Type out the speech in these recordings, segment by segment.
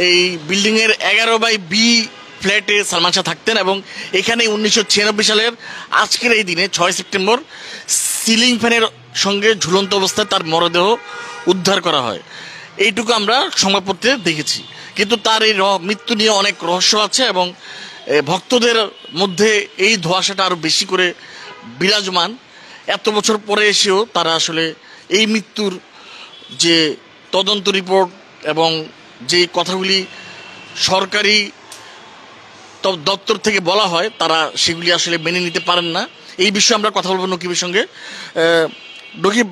এই বিল্ডিংয়ের 11/B ফ্ল্যাটে সালমান শাহ থাকতেন এবং এখানে 1996 সালের আজকের এই দিনে 6 সেপ্টেম্বর সিলিং ফ্যানের সঙ্গে ঝুলন্ত অবস্থায় তার মরদেহ উদ্ধার করা হয়। এইটুকু আমরা সংবাদপত্রে দেখেছি, কিন্তু তার এই মৃত্যু নিয়ে অনেক রহস্য আছে এবং ভক্তদের মধ্যে এই ধোঁয়াশাটা আরও বেশি করে বিরাজমান। এত বছর পরে এসেও তারা আসলে এই মৃত্যুর যে তদন্ত রিপোর্ট এবং যে কথাগুলি সরকারি দপ্তর থেকে বলা হয় তারা সেগুলি আসলে মেনে নিতে পারেন না। এই বিষয়ে আমরা কথা বলবো নকিবের সঙ্গে। নকিব,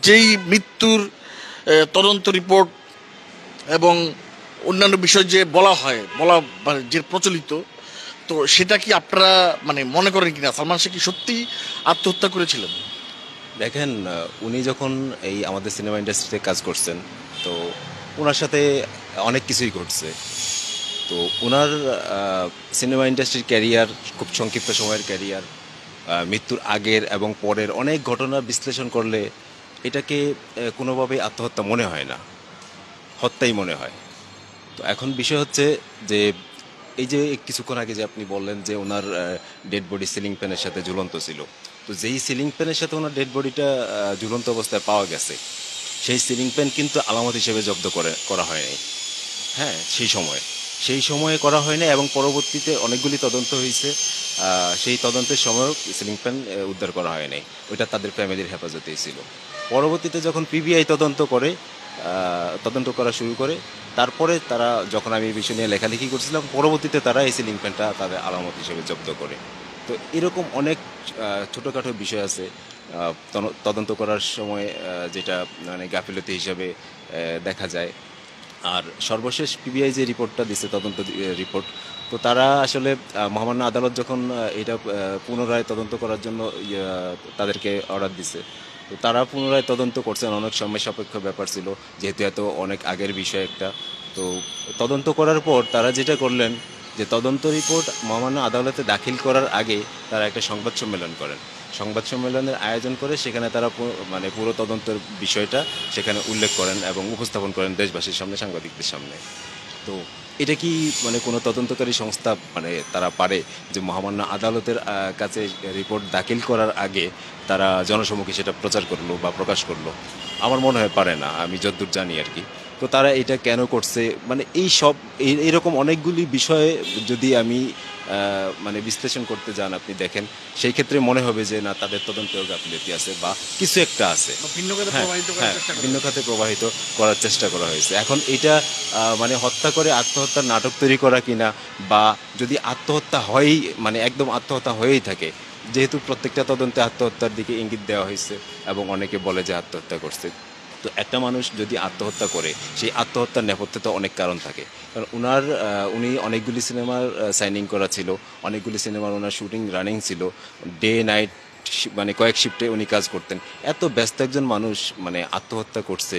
যেই মৃত্যুর তদন্ত রিপোর্ট এবং অন্যান্য বিষয় যে বলা যে প্রচলিত, তো সেটা কি আপনারা মনে করেন কিনা সালমান শাহ কি সত্যি আত্মহত্যা করেছিলেন? দেখেন, উনি যখন এই আমাদের সিনেমা ইন্ডাস্ট্রিতে কাজ করছেন, তো ওনার সাথে অনেক কিছুই ঘটছে। তো ওনার সিনেমা ইন্ডাস্ট্রির ক্যারিয়ার, খুব সংক্ষিপ্ত সময়ের ক্যারিয়ার, মৃত্যুর আগের এবং পরের অনেক ঘটনা বিশ্লেষণ করলে এটাকে কোনোভাবেই আত্মহত্যা মনে হয় না, হত্যাই মনে হয়। তো এখন বিষয় হচ্ছে যে এই যে কিছুক্ষণ আগে যে আপনি বললেন যে ওনার ডেড বডি সিলিং ফ্যানের সাথে ঝুলন্ত ছিল, তো যেই সিলিং ফ্যানের সাথে ওনার ডেড বডিটা ঝুলন্ত অবস্থায় পাওয়া গেছে, সেই সিলিং ফ্যান কিন্তু আলামত হিসেবে জব্দ করা হয়নি। হ্যাঁ, সেই সময়ে করা হয়নি এবং পরবর্তীতে অনেকগুলি তদন্ত হয়েছে, সেই তদন্তের সময়ও সিলিং ফ্যান উদ্ধার করা হয়নি। ওইটা তাদের ফ্যামিলির হেফাজতেই ছিল। পরবর্তীতে যখন পিবিআই তদন্ত করা শুরু করে, তারপরে তারা যখন আমি এই বিষয় নিয়ে লেখালেখি করছিলাম, পরবর্তীতে তারা এই সিলিং ফ্যানটা তাদের আলামত হিসেবে জব্দ করে। তো এরকম অনেক ছোটোখাটো বিষয় আছে তদন্ত করার সময় যেটা গাফিলতি হিসাবে দেখা যায়। আর সর্বশেষ পিবিআই যে রিপোর্টটা দিচ্ছে, তদন্ত রিপোর্ট, তো তারা আসলে মহামান্য আদালত যখন এটা পুনরায় তদন্ত করার জন্য তাদেরকে অর্ডার দিছে, তো তারা পুনরায় তদন্ত করছেন। অনেক সময় সাপেক্ষ ব্যাপার ছিল, যেহেতু এত অনেক আগের বিষয় একটা। তো তদন্ত করার পর তারা যেটা করলেন যে তদন্ত রিপোর্ট মহামান্য আদালতে দাখিল করার আগে তারা একটা সংবাদ সম্মেলন করেন। সংবাদ সম্মেলনের আয়োজন করে সেখানে তারা পুরো তদন্তের বিষয়টা সেখানে উল্লেখ করেন এবং উপস্থাপন করেন দেশবাসীর সামনে, সাংবাদিকদের সামনে। তো এটা কি কোনো তদন্তকারী সংস্থা তারা পারে যে মহামান্য আদালতের কাছে রিপোর্ট দাখিল করার আগে তারা জনসম্মুখে সেটা প্রচার করলো বা প্রকাশ করলো? আমার মনে হয় পারে না, আমি যতদূর জানি আর কি। তো তারা এটা কেন করছে, এইরকম অনেকগুলি বিষয়ে যদি আমি বিশ্লেষণ করতে যান, আপনি দেখেন সেই ক্ষেত্রে মনে হবে যে না, তাদের তদন্তেও গাফিলতি আছে বা কিছু একটা আছে, ভিন্ন খাতে প্রবাহিত করার চেষ্টা করা হয়েছে। এখন এটা হত্যা করে আত্মহত্যার নাটক তৈরি করা কিনা, বা যদি আত্মহত্যা হয়ই একদম আত্মহত্যা হয়েই থাকে, যেহেতু প্রত্যেকটা তদন্তে আত্মহত্যার দিকে ইঙ্গিত দেওয়া হয়েছে এবং অনেকে বলে যে আত্মহত্যা করছে। তো একটা মানুষ যদি আত্মহত্যা করে, সেই আত্মহত্যার নেপথ্যে তো অনেক কারণ থাকে। কারণ উনি অনেকগুলি সিনেমার সাইনিং করা ছিল, অনেকগুলি সিনেমার ওনার শুটিং রানিং ছিল, ডে নাইট কয়েক শিফটে উনি কাজ করতেন। এত ব্যস্ত একজন মানুষ আত্মহত্যা করছে,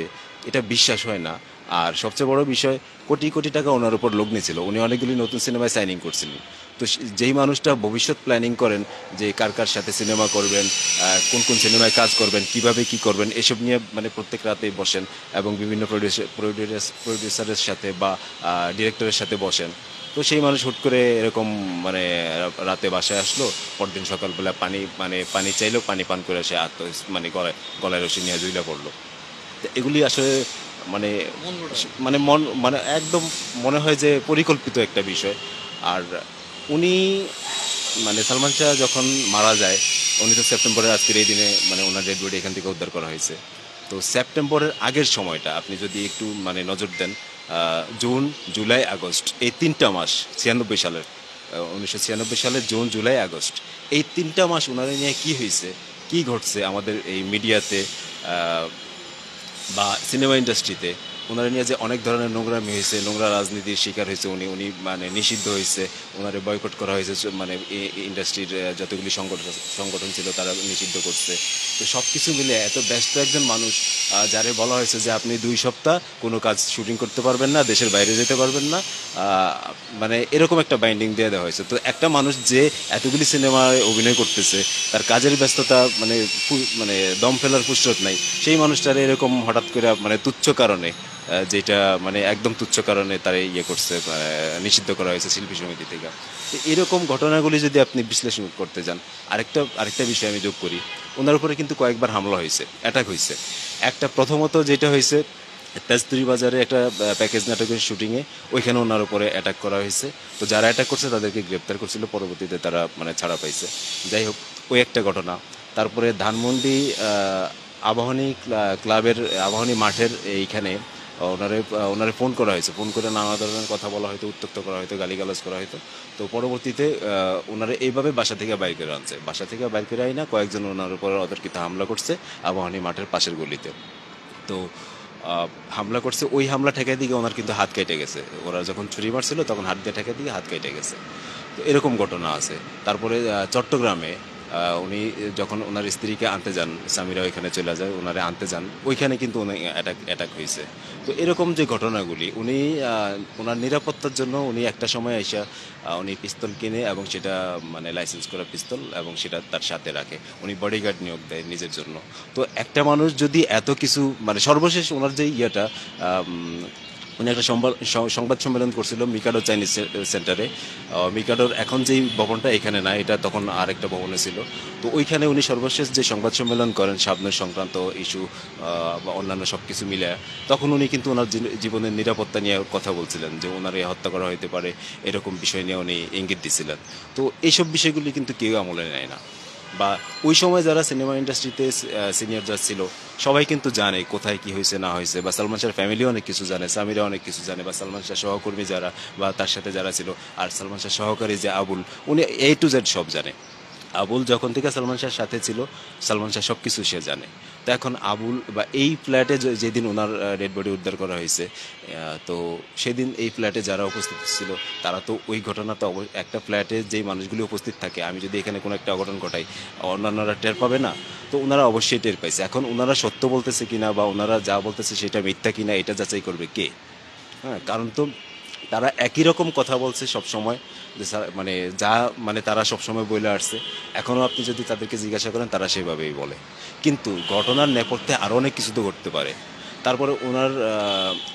এটা বিশ্বাস হয় না। আর সবচেয়ে বড় বিষয়, কোটি কোটি টাকা ওনার উপর লগ্নি ছিল, উনি অনেকগুলি নতুন সিনেমায় সাইনিং করছিলেন। তো যেই মানুষটা ভবিষ্যৎ প্ল্যানিং করেন যে কার কার সাথে সিনেমা করবেন, কোন কোন সিনেমায় কাজ করবেন, কিভাবে কি করবেন, এসব নিয়ে প্রত্যেক রাতেই বসেন এবং বিভিন্ন প্রডিউসারের সাথে বা ডিরেক্টরের সাথে বসেন। তো সেই মানুষ হুট করে এরকম রাতে বাসায় আসলো, পরদিন সকালবেলা পানি চাইলেও পানি পান করে সে গলায় রশি নিয়ে জুইলা পড়লো। তো এগুলি আসলে একদম মনে হয় যে পরিকল্পিত একটা বিষয়। আর উনি সালমান শাহ যখন মারা যায়, উনি তো সেপ্টেম্বরের আজকের এই দিনে ওনার ডেড বডি এখান থেকে উদ্ধার করা হয়েছে। তো সেপ্টেম্বরের আগের সময়টা আপনি যদি একটু নজর দেন, জুন, জুলাই, আগস্ট, এই 3টা মাস 1996 সালের জুন, জুলাই, আগস্ট, এই 3টা মাস ওনারা নিয়ে কী হয়েছে, কী ঘটছে আমাদের এই মিডিয়াতে বা সিনেমা ইন্ডাস্ট্রিতে, ওনারা নিয়ে যে অনেক ধরনের নোংরামি হয়েছে, নোংরা রাজনীতির শিকার হয়েছে উনি নিষিদ্ধ হয়েছে, ওনারে বয়কট করা হয়েছে, ইন্ডাস্ট্রির যতগুলি সংগঠন ছিল তারা নিষিদ্ধ করছে। তো সব কিছু মিলে এত ব্যস্ত একজন মানুষ, যারে বলা হয়েছে যে আপনি 2 সপ্তাহ কোনো কাজ শুটিং করতে পারবেন না, দেশের বাইরে যেতে পারবেন না, এরকম একটা বাইন্ডিং দিয়ে দেওয়া হয়েছে। তো একটা মানুষ যে এতগুলি সিনেমায় অভিনয় করতেছে, তার কাজের ব্যস্ততা দম ফেলার ফুসরত নাই, সেই মানুষটার এরকম হঠাৎ করে তুচ্ছ কারণে যেটা মানে একদম তুচ্ছ কারণে তারা ইয়ে করছে, নিষিদ্ধ করা হয়েছে শিল্পী সমিতি থেকে। তো এরকম ঘটনাগুলি যদি আপনি বিশ্লেষণ করতে যান, আরেকটা বিষয় আমি যোগ করি, ওনার উপরে কিন্তু কয়েকবার হামলা হয়েছে, অ্যাটাক হয়েছে। একটা প্রথমত যেটা হয়েছে তেজতুরি বাজারে একটা প্যাকেজ নাটকের শুটিংয়ে, ওইখানে ওনার উপরে অ্যাটাক করা হয়েছে। তো যারা অ্যাটাক করছে তাদেরকে গ্রেপ্তার করছিল, পরবর্তীতে তারা মানে ছাড়া পাইছে। যাই হোক, ওই একটা ঘটনা। তারপরে ধানমন্ডি আবাহনী ক্লাবের আবাহনী মাঠের এইখানে ওনারে ফোন করা হয়েছে, ফোন করে নানা ধরনের কথা বলা হয়তো, উত্ত্যক্ত করা হয়তো, গালিগালাজ করা হয়তো। তো পরবর্তীতে ওনারা এইভাবে বাসা থেকে বাইর করে আনছে, বাসা থেকে বাইর করে আই না কয়েকজন ওনার উপর অতর্কিত হামলা করছে আবাহনী মাঠের পাশের গলিতে। তো হামলা করছে, ওই হামলা ঠেকাই দিকে ওনার কিন্তু হাত কেটে গেছে। ওরা যখন ছুরি মারছিল তখন হাত দিয়ে ঠেকাই দিকে হাত কেটে গেছে। তো এরকম ঘটনা আছে। তারপরে চট্টগ্রামে উনি যখন ওনার স্ত্রীকে আনতে যান, স্বামীরা ওইখানে চলে যায়, ওনারে আনতে যান, ওইখানে কিন্তু উনি অ্যাটাক হয়েছে। তো এরকম যে ঘটনাগুলি, উনি ওনার নিরাপত্তার জন্য উনি একটা সময় এসে উনি পিস্তল কিনে, এবং সেটা মানে লাইসেন্স করা পিস্তল, এবং সেটা তার সাথে রাখে। উনি বডিগার্ড নিয়োগ দেয় নিজের জন্য। তো একটা মানুষ যদি এত কিছু মানে সর্বশেষ ওনার যে ইয়েটা উনি একটা সংবাদ সম্মেলন করছিল মিকাডো চাইনিজ সেন্টারে। মিকাডোর এখন যেই ভবনটা এখানে না, এটা তখন আরেকটা ভবনে ছিল। তো ওইখানে উনি সর্বশেষ যে সংবাদ সম্মেলন করেন শাবনূর সংক্রান্ত ইস্যু বা অন্যান্য সব কিছু মিলে, তখন উনি কিন্তু ওনার জীবনের নিরাপত্তা নিয়ে কথা বলছিলেন, যে ওনার হত্যা করা হতে পারে, এরকম বিষয় নিয়ে উনি ইঙ্গিত দিছিলেন। তো এইসব বিষয়গুলি কিন্তু কেউ আমলে নেয় না। বা ওই সময় যারা সিনেমা ইন্ডাস্ট্রিতে সিনিয়র যারা ছিল সবাই কিন্তু জানে কোথায় কি হয়েছে না হয়েছে, বা সালমান শাহর ফ্যামিলি অনেক কিছু জানে, সামিরা অনেক কিছু জানে, বা সালমান শাহ সহকর্মী যারা বা তার সাথে যারা ছিল, আর সালমান শাহ সহকারী যে আবুল, উনি A to Z সব জানে। আবুল যখন থেকে সালমান শাহর সাথে ছিল, সালমান শাহ সব কিছু সে জানে। তো এখন আবুল বা এই ফ্ল্যাটে যেদিন ওনার ডেড বডি উদ্ধার করা হয়েছে, তো সেদিন এই ফ্ল্যাটে যারা উপস্থিত ছিল তারা তো ওই ঘটনা তো একটা ফ্ল্যাটে যেই মানুষগুলি উপস্থিত থাকে, আমি যদি এখানে কোনো একটা অঘটন ঘটাই অন্যান্যরা টের পাবে না? তো ওনারা অবশ্যই টের পাইছে। এখন ওনারা সত্য বলতেছে কিনা বা ওনারা যা বলতেছে সেটা মিথ্যা কিনা, এটা যাচাই করবে কে? হ্যাঁ, কারণ তো তারা একই রকম কথা বলছে সব সময়, যে মানে যা মানে তারা সব সময় বলে আসছে। এখনও আপনি যদি তাদেরকে জিজ্ঞাসা করেন তারা সেভাবেই বলে। কিন্তু ঘটনার নেপথ্যে আরও অনেক কিছু তো ঘটতে পারে। তারপরে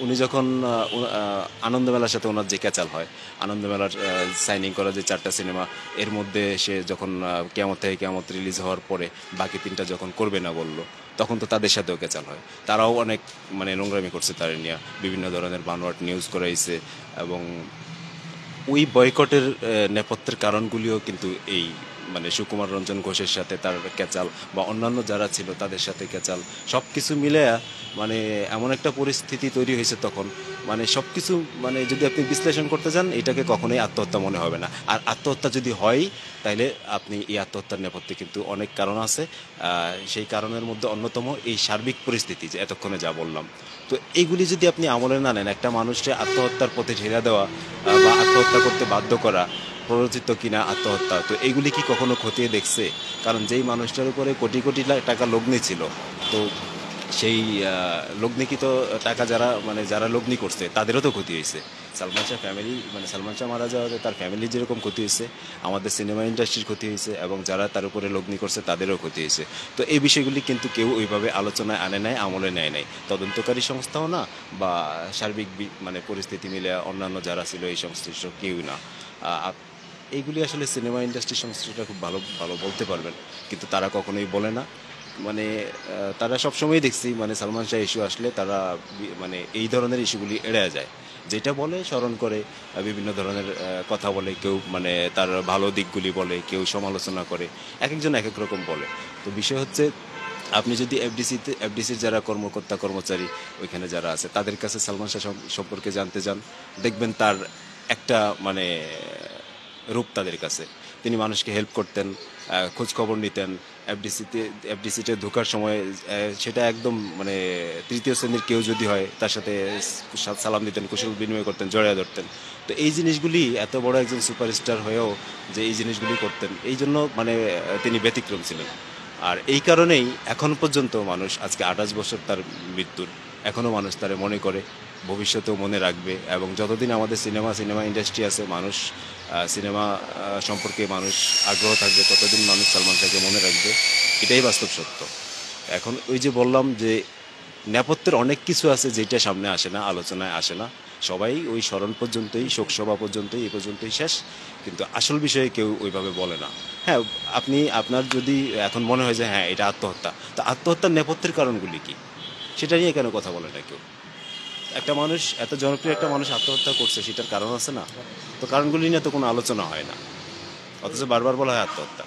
উনি যখন আনন্দমেলার সাথে ওনার যে ক্যাচাল হয়, আনন্দমেলার সাইনিং করা যে 4টা সিনেমা, এর মধ্যে সে যখন কিয়ামত থেকে কিয়ামত রিলিজ হওয়ার পরে বাকি 3টা যখন করবে না বলল, তখন তো তাদের সাথেও ক্যাচাল হয়। তারাও অনেক মানে নোংরামি করছে তার নিয়ে, বিভিন্ন ধরনের বানোয়াট নিউজ করাইছে। এবং ওই বয়কটের নেপথ্যের কারণগুলিও কিন্তু এই মানে সুকুমার রঞ্জন ঘোষের সাথে তার ক্যাচাল, বা অন্যান্য যারা ছিল তাদের সাথে ক্যাচাল, সব কিছু মিলে মানে এমন একটা পরিস্থিতি তৈরি হয়েছে তখন, মানে সব কিছু মানে যদি আপনি বিশ্লেষণ করতে যান, এটাকে কখনোই আত্মহত্যা মনে হবে না। আর আত্মহত্যা যদি হয়, তাইলে আপনি এই আত্মহত্যার নেপথ্যে কিন্তু অনেক কারণ আছে। সেই কারণের মধ্যে অন্যতম এই সার্বিক পরিস্থিতি, যে এতক্ষণে যা বললাম। তো এইগুলি যদি আপনি আমলে না নেন, একটা মানুষকে আত্মহত্যার পথে ঠেলে দেওয়া বা আত্মহত্যা করতে বাধ্য করা, প্ররোচিত কিনা আত্মহত্যা, তো এইগুলি কি কখনো খতিয়ে দেখছে? কারণ যেই মানুষটার উপরে কোটি কোটি টাকা লগ্নি ছিল, তো সেই লগ্নিকৃত টাকা যারা লগ্নি করছে তাদেরও তো ক্ষতি হয়েছে। সালমান শাহ ফ্যামিলি মানে সালমান শাহ মারা যাওয়াতে তার ফ্যামিলির যেরকম ক্ষতি হয়েছে, আমাদের সিনেমা ইন্ডাস্ট্রির ক্ষতি হয়েছে, এবং যারা তার উপরে লগ্নি করছে তাদেরও ক্ষতি হয়েছে। তো এই বিষয়গুলি কিন্তু কেউ ওইভাবে আলোচনায় আনে নাই, আমলে নেয় নাই, তদন্তকারী সংস্থাও না, বা সার্বিক মানে পরিস্থিতি মিলে অন্যান্য যারা ছিল এই সংশ্লিষ্ট কেউ না। এইগুলি আসলে সিনেমা ইন্ডাস্ট্রির সংশ্লিষ্টরা খুব ভালো ভালো বলতে পারবেন, কিন্তু তারা কখনোই বলে না। মানে তারা সবসময় দেখছি মানে সালমান শাহ ইস্যু আসলে তারা মানে এই ধরনের ইস্যুগুলি এড়িয়ে যায়, যেটা বলে স্মরণ করে, বিভিন্ন ধরনের কথা বলে, কেউ মানে তার ভালো দিকগুলি বলে, কেউ সমালোচনা করে, এক একজন এক এক রকম বলে। তো বিষয় হচ্ছে, আপনি যদি এফডিসির যারা কর্মকর্তা কর্মচারী ওইখানে যারা আছে তাদের কাছে সালমান শাহ সম্পর্কে জানতে যান, দেখবেন তার একটা মানে রূপ তাদের কাছে। তিনি মানুষকে হেল্প করতেন, খোঁজ খবর নিতেন। এফডিসিতে ঢোকার সময় সেটা একদম মানে তৃতীয় শ্রেণীর কেউ যদি হয় তার সাথে সালাম দিতেন, কুশল বিনিময় করতেন, জড়িয়ে ধরতেন। তো এই জিনিসগুলি এত বড় একজন সুপারস্টার হয়েও যে এই জিনিসগুলি করতেন, এই জন্য মানে তিনি ব্যতিক্রম ছিলেন। আর এই কারণেই এখন পর্যন্ত মানুষ, আজকে 28 বছর তার মৃত্যুর, এখনও মানুষ তারে মনে করে, ভবিষ্যতেও মনে রাখবে। এবং যতদিন আমাদের সিনেমা ইন্ডাস্ট্রি আছে, মানুষ সিনেমা সম্পর্কে মানুষ আগ্রহ থাকবে, ততদিন মানুষ সালমান শাহকে মনে রাখবে। এটাই বাস্তব সত্য। এখন ওই যে বললাম যে নেপথ্যের অনেক কিছু আছে যেটা সামনে আসে না, আলোচনায় আসে না। সবাই ওই স্মরণ পর্যন্তই, শোকসভা পর্যন্তই, এই পর্যন্তই শেষ, কিন্তু আসল বিষয়ে কেউ ওইভাবে বলে না। হ্যাঁ, আপনার যদি এখন মনে হয় যে হ্যাঁ এটা আত্মহত্যা, তো আত্মহত্যার নেপথ্যের কারণগুলি কি সেটা নিয়ে কেন কথা বলে না কেউ? একটা মানুষ, এত জনপ্রিয় একটা মানুষ আত্মহত্যা করছে, সেটার কারণ আছে না? তো কারণগুলি নিয়ে তো কোনো আলোচনা হয় না, অথচ বারবার বলা হয় আত্মহত্যা।